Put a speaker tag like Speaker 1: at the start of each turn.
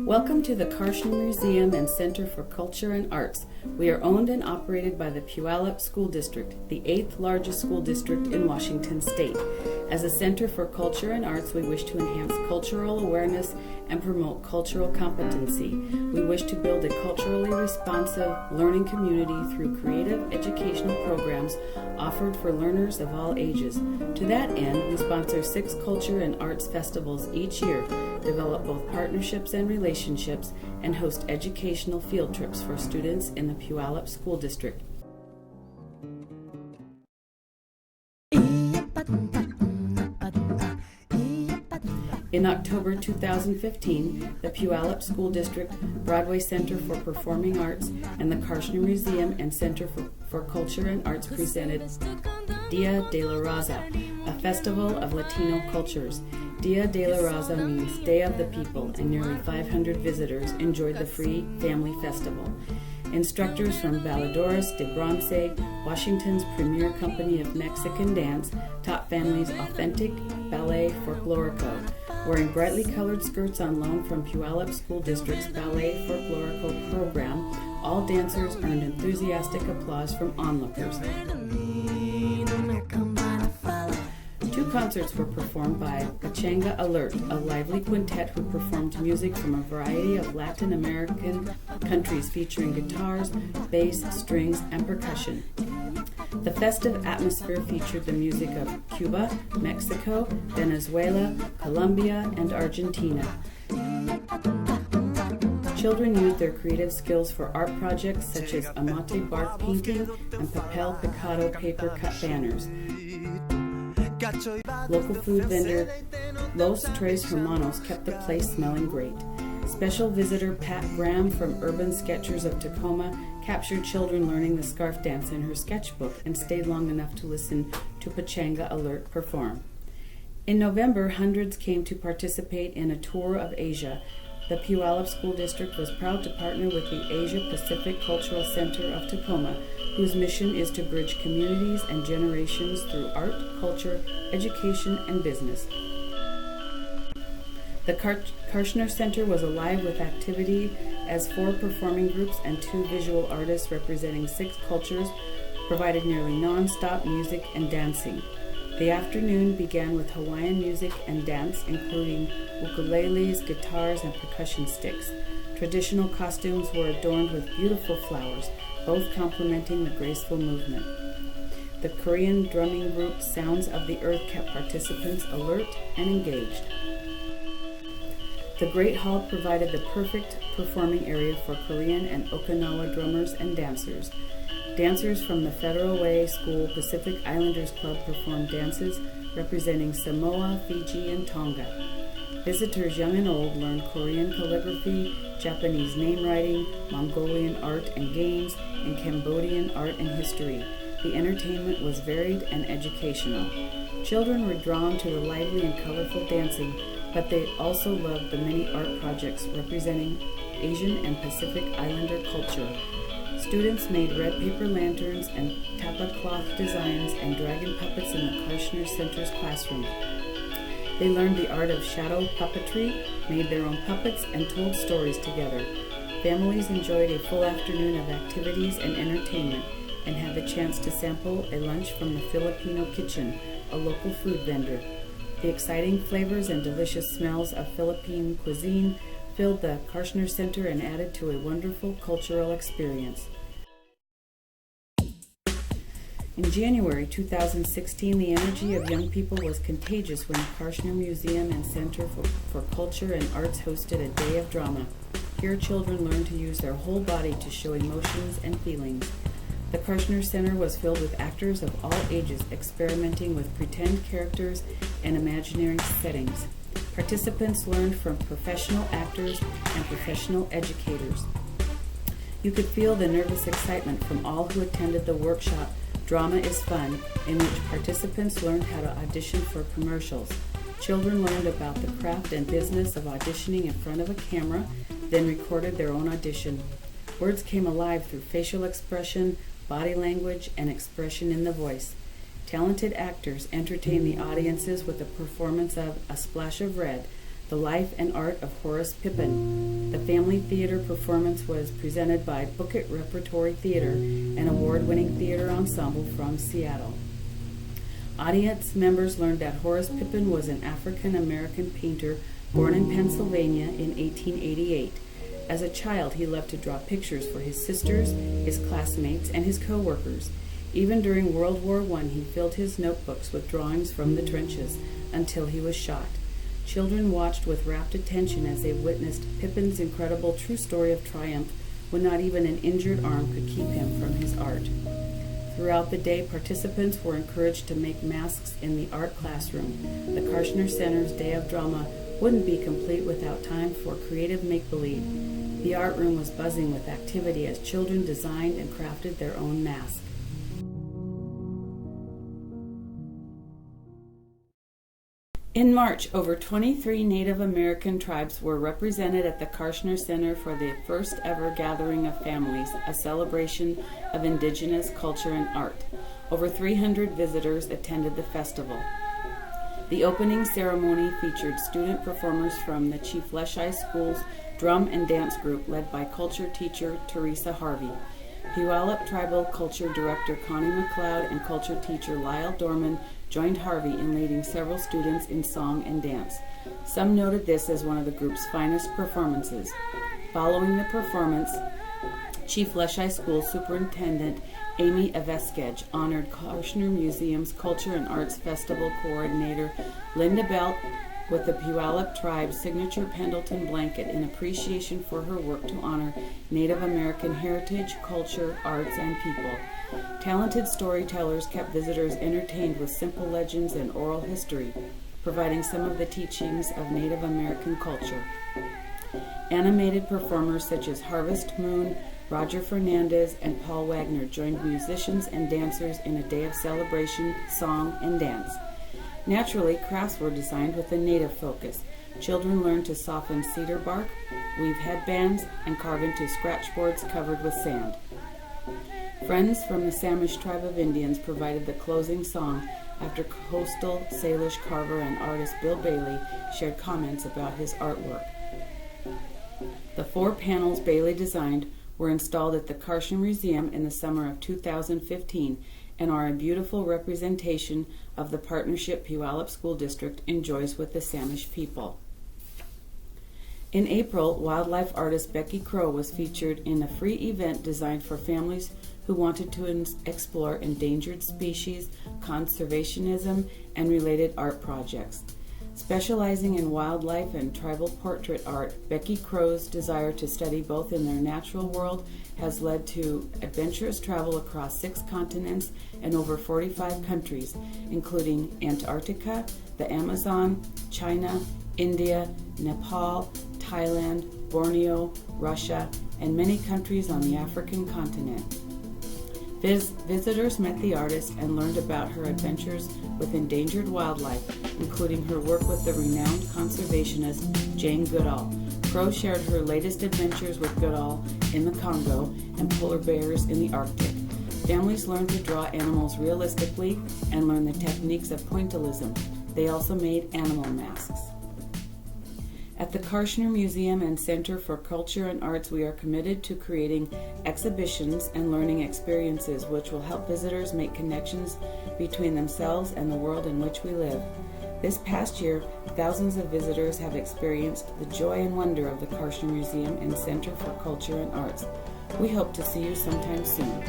Speaker 1: Welcome to the Karshner Museum and Center for Culture and Arts. We are owned and operated by the Puyallup School District, the 8th largest school district in Washington State. As a Center for Culture and Arts, we wish to enhance cultural awareness and promote cultural competency. We wish to build a culturally responsive learning community through creative educational programs offered for learners of all ages. To that end, we sponsor 6 culture and arts festivals each year, develop both partnerships and relationships, and host educational field trips for students in the Puyallup School District. In October 2015, the Puyallup School District, Broadway Center for Performing Arts, and the Karshner Museum and Center for Culture and Arts presented Dia de la Raza, a festival of Latino cultures. Dia de la Raza means Day of the People, and nearly 500 visitors enjoyed the free family festival. Instructors from Bailadores de Bronce, Washington's premier company of Mexican dance, taught families authentic ballet folklorico. Wearing brightly colored skirts on loan from Puyallup School District's Ballet Folklorico program, all dancers earned enthusiastic applause from onlookers. 2 concerts were performed by Pachanga Alert, a lively quintet who performed music from a variety of Latin American countries featuring guitars, bass, strings, and percussion. The festive atmosphere featured the music of Cuba, Mexico, Venezuela, Colombia, and Argentina. Children used their creative skills for art projects such as amate bark painting and papel picado paper cut banners. Local food vendor Los Tres Hermanos kept the place smelling great. Special visitor Pat Graham from Urban Sketchers of Tacoma captured children learning the scarf dance in her sketchbook and stayed long enough to listen to Pachanga Alert perform. In November, hundreds came to participate in a tour of Asia. The Puyallup School District was proud to partner with the Asia Pacific Cultural Center of Tacoma, whose mission is to bridge communities and generations through art, culture, education, and business. The Karshner Center was alive with activity as 4 performing groups and 2 visual artists representing 6 cultures provided nearly non-stop music and dancing. The afternoon began with Hawaiian music and dance, including ukuleles, guitars, and percussion sticks. Traditional costumes were adorned with beautiful flowers, both complementing the graceful movement. The Korean drumming group Sounds of the Earth kept participants alert and engaged. The Great Hall provided the perfect performing area for Korean and Okinawa drummers and dancers. Dancers from the Federal Way School Pacific Islanders Club performed dances representing Samoa, Fiji, and Tonga. Visitors young and old learned Korean calligraphy, Japanese name writing, Mongolian art and games, and Cambodian art and history. The entertainment was varied and educational. Children were drawn to the lively and colorful dancing, but they also loved the many art projects representing Asian and Pacific Islander culture. Students made red paper lanterns and tapa cloth designs and dragon puppets in the Karshner Center's classroom. They learned the art of shadow puppetry, made their own puppets, and told stories together. Families enjoyed a full afternoon of activities and entertainment and had the chance to sample a lunch from the Filipino Kitchen, a local food vendor. The exciting flavors and delicious smells of Philippine cuisine filled the Karshner Center and added to a wonderful cultural experience. In January 2016, the energy of young people was contagious when the Karshner Museum and Center for Culture and Arts hosted a day of drama. Here, children learned to use their whole body to show emotions and feelings. The Karshner Center was filled with actors of all ages experimenting with pretend characters and imaginary settings. Participants learned from professional actors and professional educators. You could feel the nervous excitement from all who attended the workshop Drama is Fun, in which participants learned how to audition for commercials. Children learned about the craft and business of auditioning in front of a camera, then recorded their own audition. Words came alive through facial expression, body language, and expression in the voice. Talented actors entertained the audiences with a performance of A Splash of Red, The Life and Art of Horace Pippin. The family theater performance was presented by Bookett Repertory Theater, an award-winning theater ensemble from Seattle. Audience members learned that Horace Pippin was an African-American painter born in Pennsylvania in 1888. As a child, he loved to draw pictures for his sisters, his classmates, and his co-workers. Even during World War I, he filled his notebooks with drawings from the trenches until he was shot. Children watched with rapt attention as they witnessed Pippin's incredible true story of triumph when not even an injured arm could keep him from his art. Throughout the day, participants were encouraged to make masks in the art classroom. The Karshner Center's Day of Drama wouldn't be complete without time for creative make-believe. The art room was buzzing with activity as children designed and crafted their own masks. In March, over 23 Native American tribes were represented at the Karshner Center for the first ever Gathering of Families, a celebration of indigenous culture and art. Over 300 visitors attended the festival. The opening ceremony featured student performers from the Chief Leschi School's drum and dance group led by culture teacher Teresa Harvey. Puyallup Tribal Culture Director Connie McLeod and culture teacher Lyle Dorman joined Harvey in leading several students in song and dance. Some noted this as one of the group's finest performances. Following the performance, Chief Leschi School Superintendent Amy Eveskej honored Karshner Museum's Culture and Arts Festival Coordinator Linda Belt with the Puyallup Tribe's signature Pendleton blanket in appreciation for her work to honor Native American heritage, culture, arts, and people. Talented storytellers kept visitors entertained with simple legends and oral history, providing some of the teachings of Native American culture. Animated performers such as Harvest Moon, Roger Fernandez, and Paul Wagner joined musicians and dancers in a day of celebration, song, and dance. Naturally, crafts were designed with a native focus. Children learned to soften cedar bark, weave headbands, and carve into scratchboards covered with sand. Friends from the Samish tribe of Indians provided the closing song after coastal Salish carver and artist Bill Bailey shared comments about his artwork. The 4 panels Bailey designed were installed at the Karshner Museum in the summer of 2015 and are a beautiful representation of the partnership Puyallup School District enjoys with the Samish people. In April, wildlife artist Becky Crow was featured in a free event designed for families who wanted to explore endangered species, conservationism, and related art projects. Specializing in wildlife and tribal portrait art, Becky Crow's desire to study both in their natural world has led to adventurous travel across 6 continents and over 45 countries, including Antarctica, the Amazon, China, India, Nepal, Thailand, Borneo, Russia, and many countries on the African continent. Visitors met the artist and learned about her adventures with endangered wildlife, including her work with the renowned conservationist Jane Goodall. Crow shared her latest adventures with Goodall in the Congo and polar bears in the Arctic. Families learned to draw animals realistically and learn the techniques of pointillism. They also made animal masks. At the Karshner Museum and Center for Culture and Arts, we are committed to creating exhibitions and learning experiences which will help visitors make connections between themselves and the world in which we live. This past year, thousands of visitors have experienced the joy and wonder of the Karshner Museum and Center for Culture and Arts. We hope to see you sometime soon.